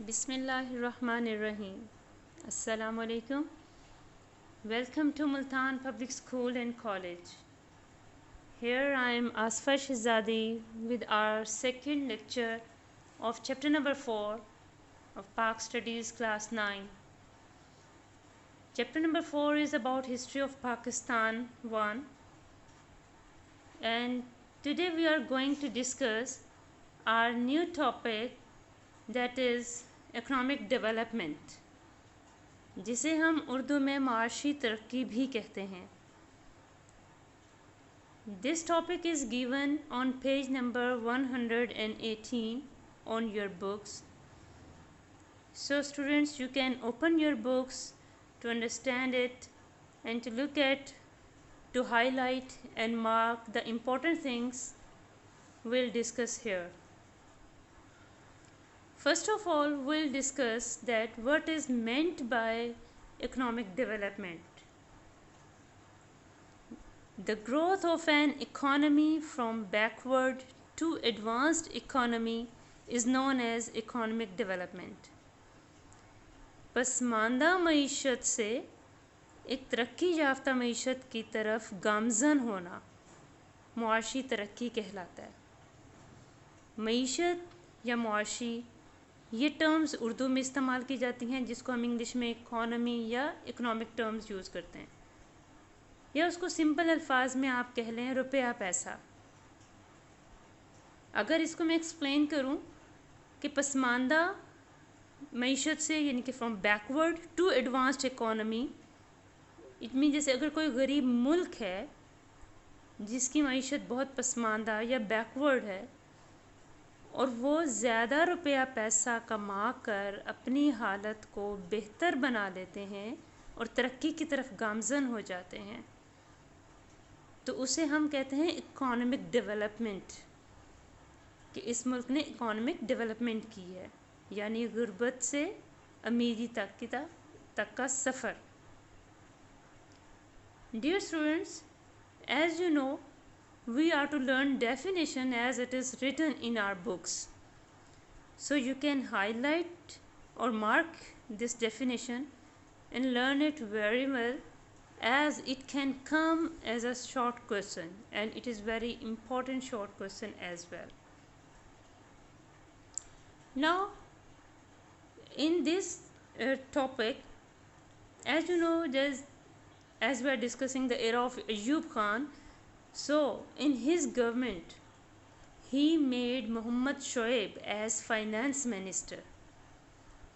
Bismillahirrahmanirrahim. Assalamu alaikum. Welcome to Multan Public School and College. Here I am Asfa Shahzadi with our second lecture of chapter number 4 of Pak Studies class 9. Chapter number 4 is about history of Pakistan 1, and today we are going to discuss our new topic, that is economic development, जिसे हम उर्दू में माशी तरक्की भी कहते हैं. This topic is given on page number 118 on your books. So students, you can open your books to understand it and to look at, to highlight and mark the important things we'll discuss here. First of all, we'll discuss that what is meant by economic development. The growth of an economy from backward to advanced economy is known as economic development. Pasmanda मईशत से एक तरक्की याफ्ता मईशत की तरफ गामज़न होना मुआशी तरक्की कहलाता है. मईशत या मुआशी, ये टर्म्स उर्दू में इस्तेमाल की जाती हैं, जिसको हम इंग्लिश में इकोनॉमी या इकोनॉमिक टर्म्स यूज़ करते हैं, या उसको सिंपल अल्फाज में आप कह लें रुपया पैसा. अगर इसको मैं एक्सप्लेन करूं कि पसमानदा मईशत से, यानी कि from backward to advanced economy, it mean जैसे अगर कोई गरीब मुल्क है जिसकी मईशत बहुत पसमानदा या बैकवर्ड है और वो ज़्यादा रुपया पैसा कमा कर अपनी हालत को बेहतर बना लेते हैं और तरक्की की तरफ गामज़न हो जाते हैं, तो उसे हम कहते हैं इकोनॉमिक डेवलपमेंट, कि इस मुल्क ने इकोनॉमिक डेवलपमेंट की है, यानी गुर्बत से अमीरी तक का सफ़र. Dear students, as you know, we are to learn definition as it is written in our books. So you can highlight or mark this definition and learn it very well, as it can come as a short question, and it is very important short question as well. Now in this topic, as you know, as we are discussing the era of Ayub Khan, so in his government he made Muhammad Shoaib as finance minister,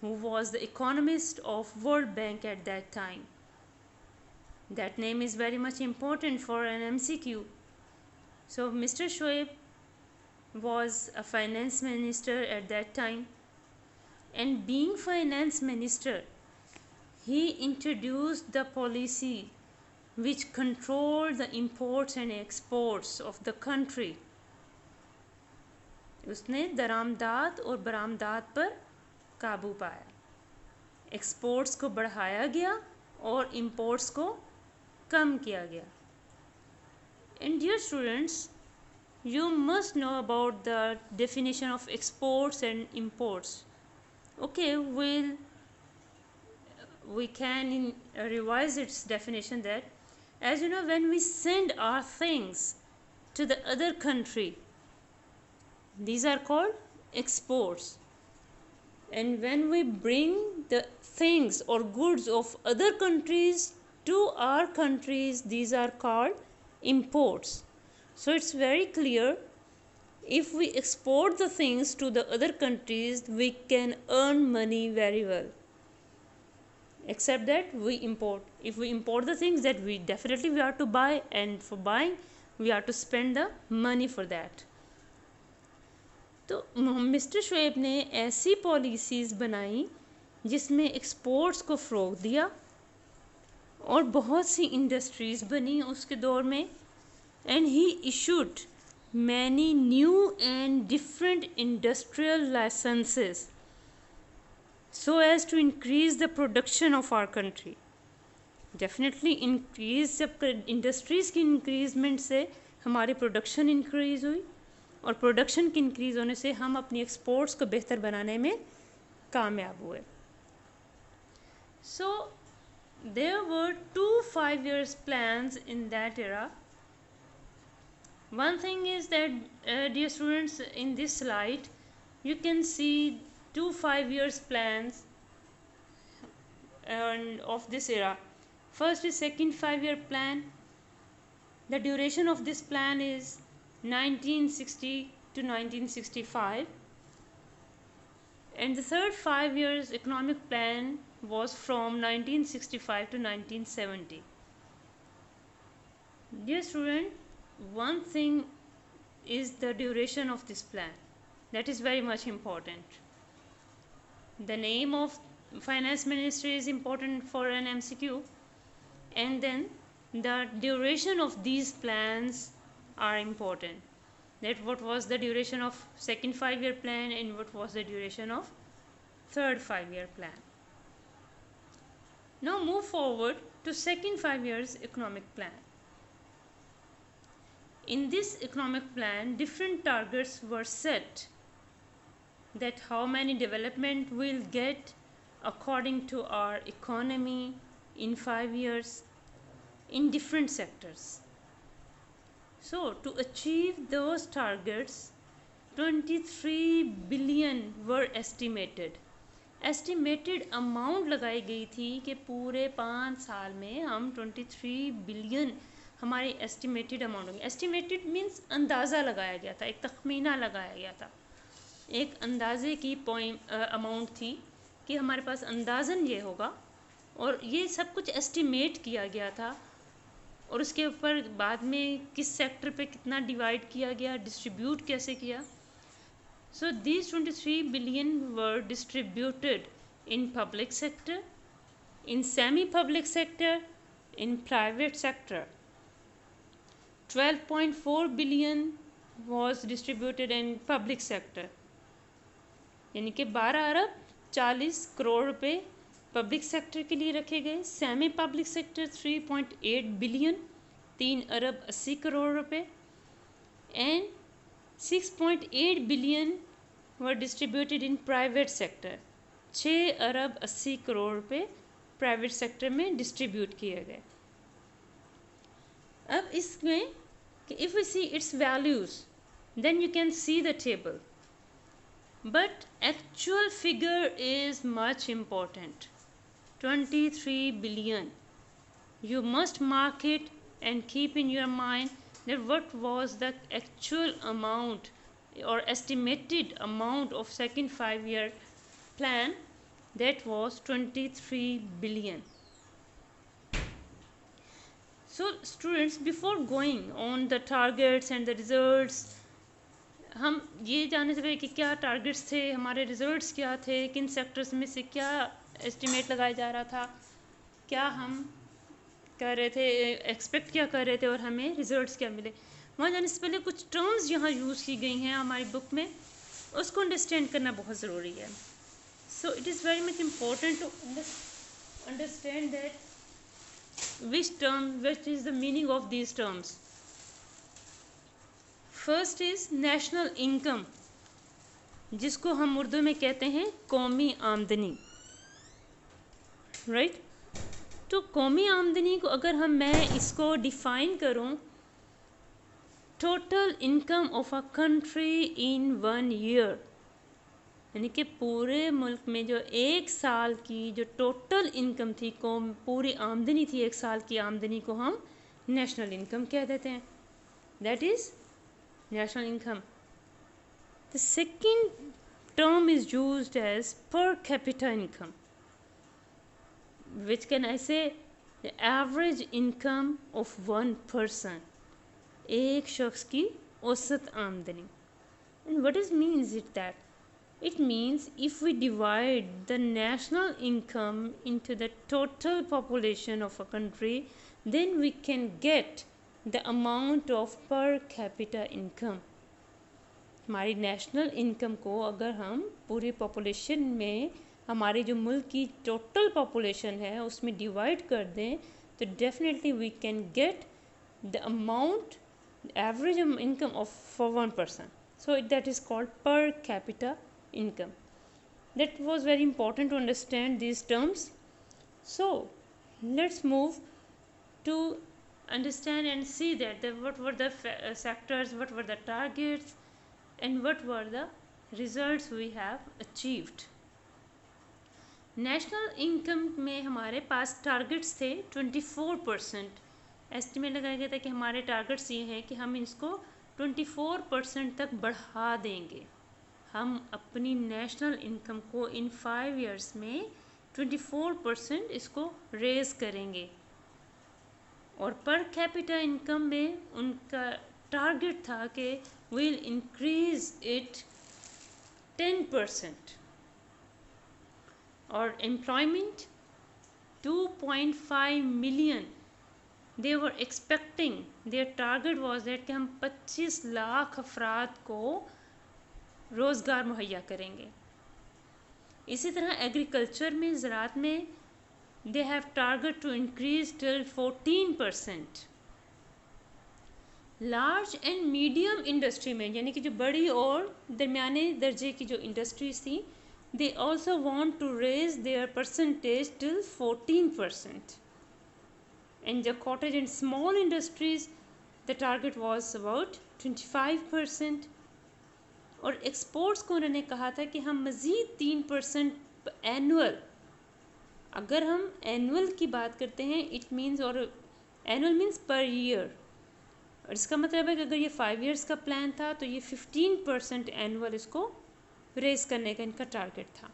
who was the economist of World Bank at that time. That name is very much important for an MCQ. So Mr. Shoaib was a finance minister at that time, and being finance minister, he introduced the policy which controlled the imports and exports of the country. उसने दरामदात और बरामदात पर काबू पाया, exports को बढ़ाया गया और imports को कम किया गया. And dear students, you must know about the definition of exports and imports. Okay, we can revise its definition that, as you know, when we send our things to the other country, these are called exports, and when we bring the things or goods of other countries to our countries, these are called imports. So it's very clear, if we export the things to the other countries, we can earn money very well. Except that we import. If we import the things, that we definitely have to buy, and for buying we have to spend the money for that. तो mister Shoaib ने ऐसी policies बनाई जिसमें exports को फ़रोग़ दिया, और बहुत सी industries बनी उसके दौर में, and he issued many new and different industrial licences so as to increase the production of our country. Definitely increase, जब इंडस्ट्रीज़ की इंक्रीजमेंट से हमारी प्रोडक्शन इंक्रीज़ हुई, और प्रोडक्शन के इंक्रीज़ होने से हम अपनी एक्सपोर्ट्स को बेहतर बनाने में कामयाब हुए. So there were 2 5-year plans in that era. One thing is that dear students, in this slide you can see 2 5-year plans of this era. First is second 5-year plan. The duration of this plan is 1960 to 1965, and the third 5 years economic plan was from 1965 to 1970. Dear student, one thing is the duration of this plan. That is very much important. The name of finance ministry is important for an MCQ, and then the duration of these plans are important. That what was the duration of second 5-year plan and what was the duration of third 5-year plan. Now move forward to second 5 years economic plan. In this economic plan, different targets were set, that how many development we'll get according to our economy in 5 years in different sectors. So to achieve those targets, 23 billion were estimated. Estimated amount लगाई गई थी कि पूरे 5 साल में हम 23 billion हमारी estimated amount होगी. एस्टिमेटेड मीन्स अंदाज़ा लगाया गया था, एक तखमीना लगाया गया था, एक अंदाजे की अमाउंट थी कि हमारे पास अंदाज़न ये होगा, और ये सब कुछ एस्टिमेट किया गया था. और उसके ऊपर बाद में किस सेक्टर पे कितना डिवाइड किया गया, डिस्ट्रीब्यूट कैसे किया. So these 23 billion were distributed in public sector, in semi-public sector, in private sector. 12.4 billion was distributed in public sector. यानी कि 12 अरब 40 करोड़ रुपए पब्लिक सेक्टर के लिए रखे गए. सेमी पब्लिक सेक्टर 3.8 बिलियन 3 अरब 80 करोड़ रुपए, and 6.8 billion were distributed in private sector. 6 अरब 80 करोड़ रुपए private sector में डिस्ट्रीब्यूट किए गए. अब इसमें if we see its values, then you can see the table, but actual figure is much important. 23 billion. You must mark it and keep in your mind that what was the actual amount or estimated amount of second 5-year plan. That was 23 billion. So students, before going on the targets and the results, हम ये जानना चाहते हैं कि क्या targets थे, हमारे results क्या थे, किन सेक्टर्स में से क्या एस्टिमेट लगाया जा रहा था, क्या हम कर रहे थे, एक्सपेक्ट क्या कर रहे थे और हमें रिजल्ट्स क्या मिले. वहाँ जाने से पहले कुछ टर्म्स यहाँ यूज़ की गई हैं हमारी बुक में, उसको अंडरस्टैंड करना बहुत ज़रूरी है. So it is very much important to understand that which is the meaning of these terms. First is national income, जिसको हम उर्दू में कहते हैं कौमी आमदनी, राइट. तो कौमी आमदनी को अगर मैं इसको डिफ़ाइन करूं, total income of a country in 1 year, यानी कि पूरे मुल्क में जो एक साल की जो टोटल इनकम थी, पूरी आमदनी थी, एक साल की आमदनी को हम नेशनल इनकम कह देते हैं. That is national income. The second term is used as per capita income, which can I say the average income of one person, एक शख्स की औसत आमदनी. And what is means it that? It means if we divide the national income into the total population of a country, then we can get the amount of per capita income. हमारी national income को अगर हम पूरी population में, हमारे जो मुल्क की टोटल पॉपुलेशन है उसमें डिवाइड कर दें, तो definitely we can get the amount average income of for one person. So that is called per capita income. that was very important to understand these terms. So let's move to understand and see that what were the sectors, what were the targets, and what were the results we have achieved. National income में हमारे पास targets थे 24%. Estimate लगाया गया था कि हमारे targets ये हैं कि हम इसको 24% तक बढ़ा देंगे. हम अपनी नेशनल इनकम को इन 5 years में 24% इसको रेज करेंगे. और पर कैपिटा इनकम में उनका टारगेट था कि विल इंक्रीज इट 10%. और employment 2.5 million. They were expecting, their target was that कि हम 25 लाख अफराद को रोज़गार मुहैया करेंगे. इसी तरह एग्रीकल्चर में, ज़राअत में they have target to increase till 14%. Large and medium industry में, यानी कि जो बड़ी और दरमियाने दर्जे की जो इंडस्ट्रीज थी, they also want to raise their percentage till 14%. In the cottage and small industries, the target was about 25%. और एक्सपोर्ट्स को उन्होंने कहा था कि हम मज़ीद 3% एनुअल, अगर हम एनुअल की बात करते हैं इट मीन्स, और एनुअल मीन्स पर ईयर, और इसका मतलब है कि अगर ये 5 years का प्लान था तो ये 15% एनुअल इसको रेज करने का इनका टारगेट था.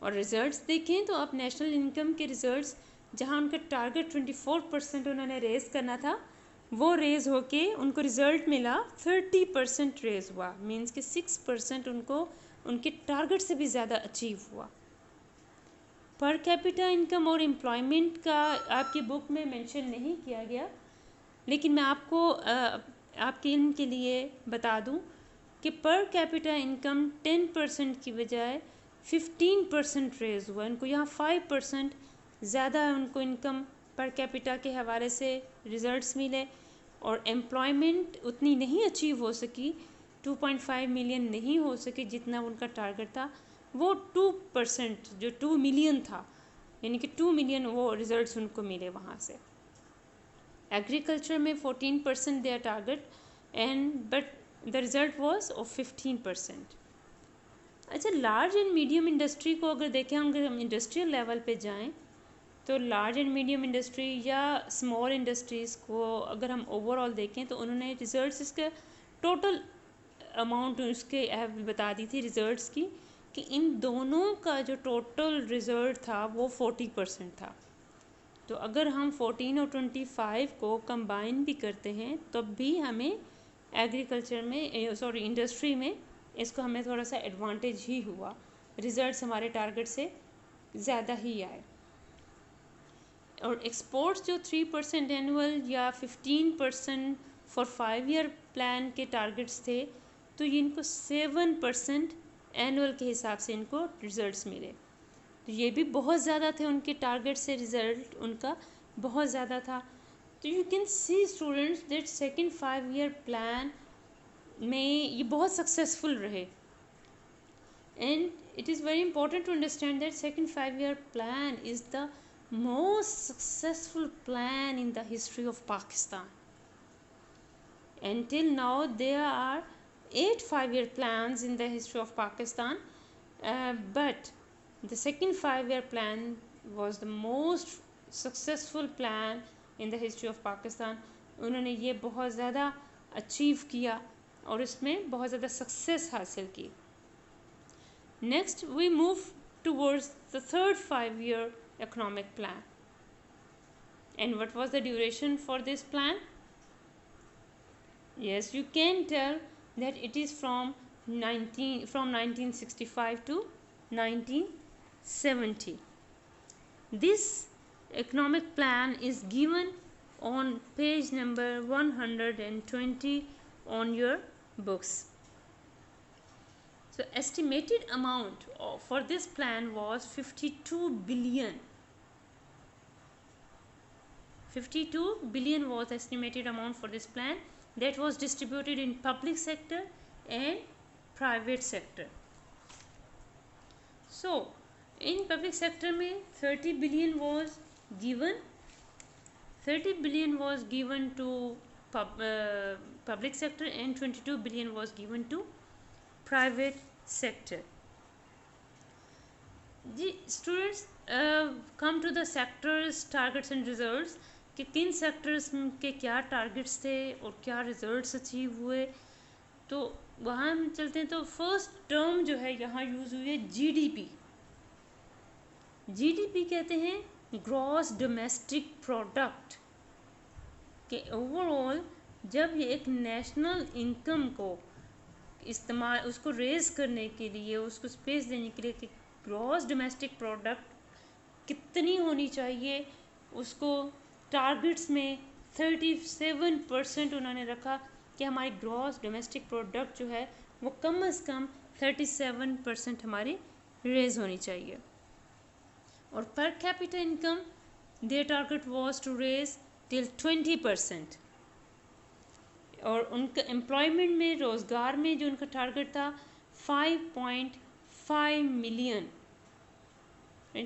और रिजल्ट्स देखें तो अब नेशनल इनकम के रिजल्ट्स, जहां उनका टारगेट 24% उन्होंने रेज करना था, वो रेज होके उनको रिजल्ट मिला 30% रेज हुआ. मींस कि 6% उनको उनके टारगेट से भी ज़्यादा अचीव हुआ. पर कैपिटा इनकम और एम्प्लॉयमेंट का आपकी बुक में मेंशन नहीं किया गया, लेकिन मैं आपको आपके इल्म के लिए बता दूं कि पर कैपिटा इनकम 10% की बजाय 15% रेज हुआ. इनको यहाँ 5% ज़्यादा उनको इनकम पर कैपिटा के हवाले से रिजल्ट्स मिले. और एम्प्लॉयमेंट उतनी नहीं अचीव हो सकी, 2.5 million नहीं हो सके जितना उनका टारगेट था. वो 2%, जो 2 million था, यानी कि 2 million वो रिजल्ट्स उनको मिले वहाँ से. एग्रीकल्चर में 14% their target, and but the result was of 15%. अच्छा, लार्ज एंड मीडियम इंडस्ट्री को अगर देखें, अगर हम इंडस्ट्रियल लेवल पे जाएं तो लार्ज एंड मीडियम इंडस्ट्री या स्मॉल इंडस्ट्रीज़ को अगर हम ओवरऑल देखें तो उन्होंने रिजल्ट्स, इसका टोटल अमाउंट उसके बता दी थी रिजल्ट्स की, कि इन दोनों का जो टोटल रिजल्ट था वो 40% था. तो अगर हम 14 और 25 को कंबाइन भी करते हैं तब भी हमें एग्रीकल्चर में, सॉरी इंडस्ट्री में, इसको हमें थोड़ा सा एडवांटेज ही हुआ. रिजल्ट्स हमारे टारगेट से ज़्यादा ही आए. और एक्सपोर्ट्स जो 3% एनुअल या 15% फॉर 5 year प्लान के टारगेट्स थे, तो ये इनको 7% एनुअल के हिसाब से इनको रिजल्ट्स मिले. तो ये भी बहुत ज़्यादा थे उनके टारगेट से, रिज़ल्ट उनका बहुत ज़्यादा था. तो you can see students that second 5 year plan में ये बहुत सक्सेसफुल रहे. And it is very important to understand that second 5 year plan is the most successful plan in the history of Pakistan. Until now there are 8 5 year plans in the history of Pakistan, but the second 5 year plan was the most successful plan in the history of Pakistan. उन्होंने ये बहुत ज़्यादा achieve किया और इसमें बहुत ज़्यादा success हासिल की. Next we move towards the third 5 year economic plan. And what was the duration for this plan? Yes, you can tell that it is from 1965 to 1970. This economic plan is given on page number 120 on your books. So estimated amount for this plan was 52 billion. 52 billion was estimated amount for this plan, that was distributed in public sector and private sector. So in public sector में 30 billion was given 30 billion was given to public sector and 22 billion was given to private sector. जी students, come to the sectors targets and results कि किन sectors के क्या targets थे और क्या results achieve हुए, तो वहाँ हम चलते हैं। तो फर्स्ट टर्म जो है यहाँ यूज़ हुई है जीडीपी। जीडीपी कहते हैं ग्रॉस डोमेस्टिक प्रोडक्ट के ओवरऑल जब ये एक नेशनल इनकम को इस्तेमाल उसको रेज करने के लिए, उसको स्पेस देने के लिए कि ग्रॉस डोमेस्टिक प्रोडक्ट कितनी होनी चाहिए, उसको टारगेट्स में 37% उन्होंने रखा कि हमारी ग्रॉस डोमेस्टिक प्रोडक्ट जो है वो कम से कम 37% हमारी रेज होनी चाहिए। और per capita income their target was to raise till 20%। और उनका एम्प्लॉयमेंट में, रोज़गार में जो उनका टारगेट था 5.5 मिलियन,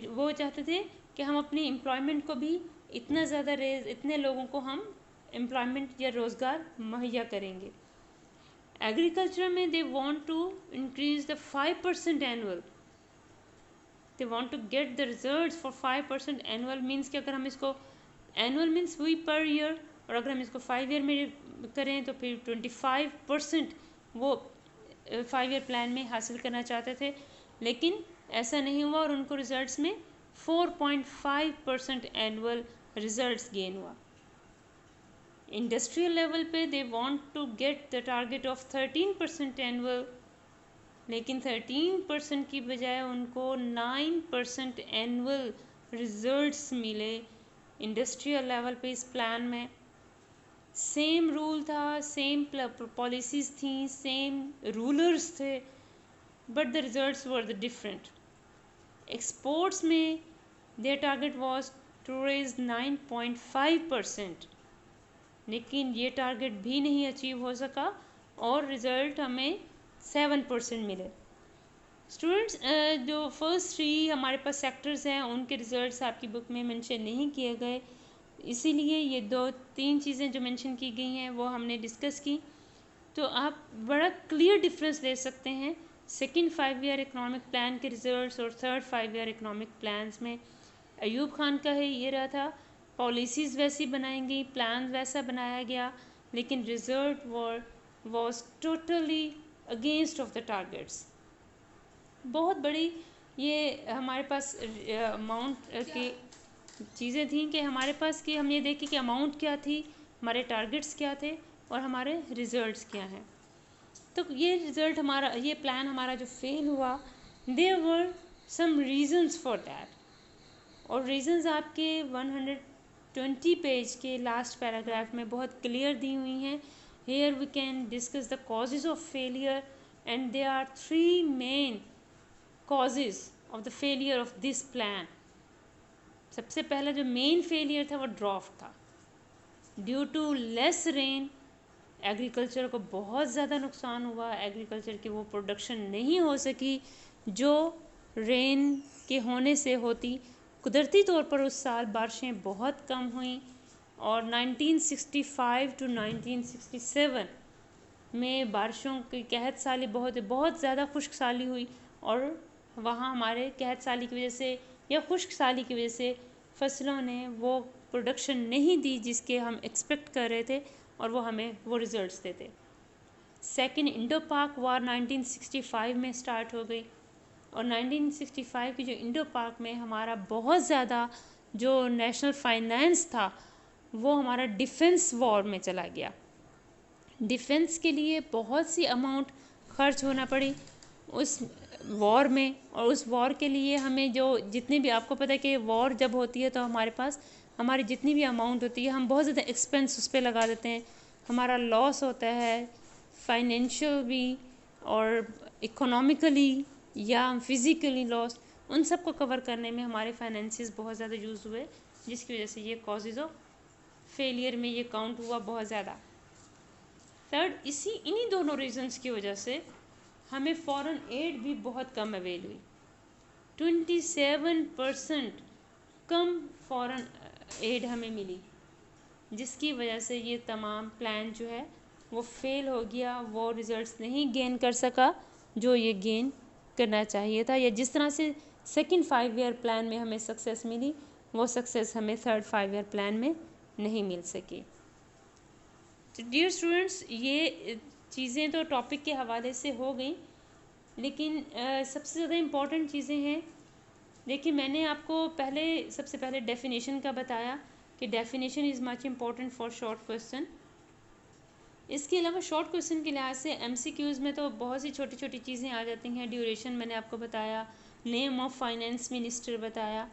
वो चाहते थे कि हम अपनी एम्प्लॉयमेंट को भी इतना ज़्यादा रेज, इतने लोगों को हम एम्प्लॉयमेंट या रोज़गार मुहैया करेंगे। एग्रीकल्चर में they want to increase the 5% annual, they want to get the results for 5% annual. Means कि अगर हम इसको एनुअल मीन्स हुई पर ईयर, और अगर हम इसको 5 ईयर में करें तो फिर 25% वो 5 ईयर प्लान में हासिल करना चाहते थे, लेकिन ऐसा नहीं हुआ और उनको रिजल्ट्स में 4.5% एनुअल रिजल्ट्स गेन हुआ। इंडस्ट्रियल लेवल पे they want to get the target of 13% annual, लेकिन 13% की बजाय उनको 9% एनुअल रिजल्ट्स मिले इंडस्ट्रियल लेवल पे। इस प्लान में सेम रूल था, सेम पॉलिसीज़ थी, सेम रूलर्स थे, but the results were the different. Exports में their target was to raise 9.5%, लेकिन ये टारगेट भी नहीं अचीव हो सका और रिज़ल्ट हमें 7% मिले। स्टूडेंट्स, जो फर्स्ट 3 हमारे पास सेक्टर्स हैं उनके रिजल्ट्स आपकी बुक में मेंशन नहीं किए गए, इसीलिए ये 2-3 चीज़ें जो मेंशन की गई हैं वो हमने डिस्कस की। तो आप बड़ा क्लियर डिफरेंस ले सकते हैं सेकंड 5 ईयर इकोनॉमिक प्लान के रिजल्ट्स और थर्ड 5 ईयर इकोनॉमिक प्लान्स में। अयूब खान का है ये रहा था, पॉलिसीज़ वैसी बनाएंगी, प्लान वैसा बनाया गया, लेकिन result was totally against of the targets. बहुत बड़ी ये हमारे पास अमाउंट की चीज़ें थी कि हमारे पास कि हम ये देखें कि अमाउंट क्या थी, हमारे टारगेट्स क्या थे और हमारे रिजल्ट्स क्या हैं। तो ये रिज़ल्ट हमारा, ये प्लान हमारा जो फेल हुआ, there were some reasons for that. और रीजंस आपके 120 पेज के लास्ट पैराग्राफ में बहुत क्लियर दी हुई हैं। Here we can discuss the causes of failure and there are 3 main causes of the failure of this plan। सबसे पहला जो मेन फेलियर था वो ड्रॉफ्ट था। Due to less rain agriculture को बहुत ज़्यादा नुकसान हुआ, एग्रीकल्चर की वो प्रोडक्शन नहीं हो सकी जो रेन के होने से होती। कुदरती तौर पर उस साल बारिशें बहुत कम हुई और 1965 टू 1967 में बारिशों की कहत साली बहुत ज़्यादा खुश्क साली हुई और वहाँ हमारे कहत साली की वजह से या खुश्क साली की वजह से फसलों ने वो प्रोडक्शन नहीं दी जिसके हम एक्सपेक्ट कर रहे थे और वो हमें वो रिज़ल्ट्स देते। सेकेंड इंडो पाक वार 1965 में स्टार्ट हो गई और 1965 की जो इंडो पाक में हमारा बहुत ज़्यादा जो नेशनल फाइनेंस था वो हमारा डिफेंस वॉर में चला गया। डिफेंस के लिए बहुत सी अमाउंट खर्च होना पड़ी उस वॉर में, और उस वॉर के लिए हमें जो जितनी भी, आपको पता है कि वॉर जब होती है तो हमारे पास हमारी जितनी भी अमाउंट होती है हम बहुत ज़्यादा एक्सपेंस उस पर लगा देते हैं, हमारा लॉस होता है फाइनेंशियल भी और इकोनॉमिकली या फिज़िकली लॉस। उन सब को कवर करने में हमारे फाइनेंसिस बहुत ज़्यादा यूज़ हुए, जिसकी वजह से ये कॉजेज़ ऑफ फेलियर में ये काउंट हुआ बहुत ज़्यादा। थर्ड, इन्हीं दोनों रीजंस की वजह से हमें फॉरेन एड भी बहुत कम अवेल हुई। 27% कम फॉरेन एड हमें मिली, जिसकी वजह से ये तमाम प्लान जो है वो फेल हो गया, वो रिजल्ट्स नहीं गेन कर सका जो ये गेन करना चाहिए था, या जिस तरह से सेकंड 5 ईयर प्लान में हमें सक्सेस मिली वो सक्सेस हमें थर्ड 5 ईयर प्लान में नहीं मिल सकी। तो डियर स्टूडेंट्स, ये चीज़ें तो टॉपिक के हवाले से हो गई, लेकिन सबसे ज़्यादा इम्पॉर्टेंट चीज़ें हैं। देखिए, मैंने आपको सबसे पहले डेफिनेशन का बताया कि definition is much important for short question. इसके अलावा शॉर्ट क्वेश्चन के लिहाज से एमसीक्यूज़ में तो बहुत सी छोटी छोटी चीज़ें आ जाती हैं। ड्यूरेशन मैंने आपको बताया, नेम ऑफ फाइनेंस मिनिस्टर बताया,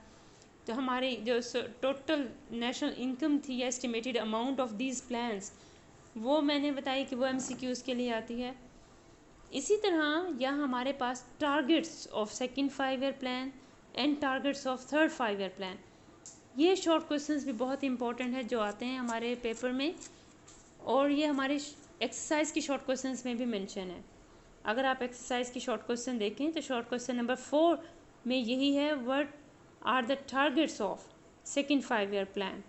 तो हमारी जो टोटल नेशनल इनकम थी, estimated amount of these plans, वो मैंने बताई कि वो एमसीक्यूज़ के लिए आती है। इसी तरह यहाँ हमारे पास targets of second 5 year plan and targets of third 5 year plan, ये शॉर्ट क्वेश्चंस भी बहुत इंपॉर्टेंट है जो आते हैं हमारे पेपर में, और ये हमारे एक्सरसाइज की शॉर्ट क्वेश्चंस में भी मेंशन है। अगर आप एक्सरसाइज की शॉर्ट क्वेश्चन देखें तो शॉर्ट क्वेश्चन नंबर 4 में यही है, what are the targets of second 5 year plan,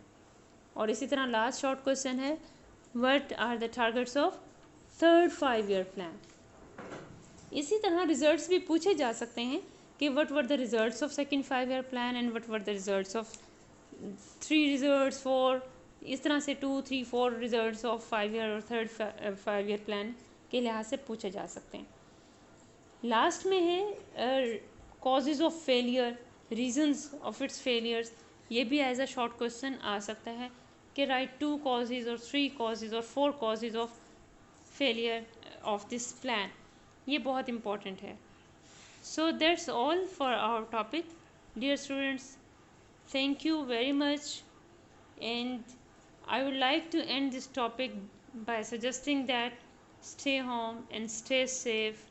और इसी तरह लास्ट शॉर्ट क्वेश्चन है, what are the targets of third 5 year plan. इसी तरह रिजल्ट्स भी पूछे जा सकते हैं कि what were the results of second 5 year plan and what were the results of 3 results 4, इस तरह से 2, 3, 4 रिजल्ट्स ऑफ 5 ईयर और थर्ड 5 ईयर प्लान के लिहाज से पूछे जा सकते हैं। लास्ट में है causes of failure, reasons of its failures, ये भी एज अ शॉर्ट क्वेश्चन आ सकता है कि राइट 2 कॉजेज़ और 3 कॉजेज़ और 4 causes of failure of this plan, ये बहुत इम्पॉर्टेंट है। So that's all for our topic dear students, thank you very much, and I would like to end this topic by suggesting that stay home and stay safe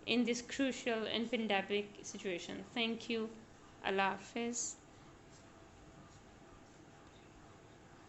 in this crucial and pandemic situation. Thank you. Allah Hafiz.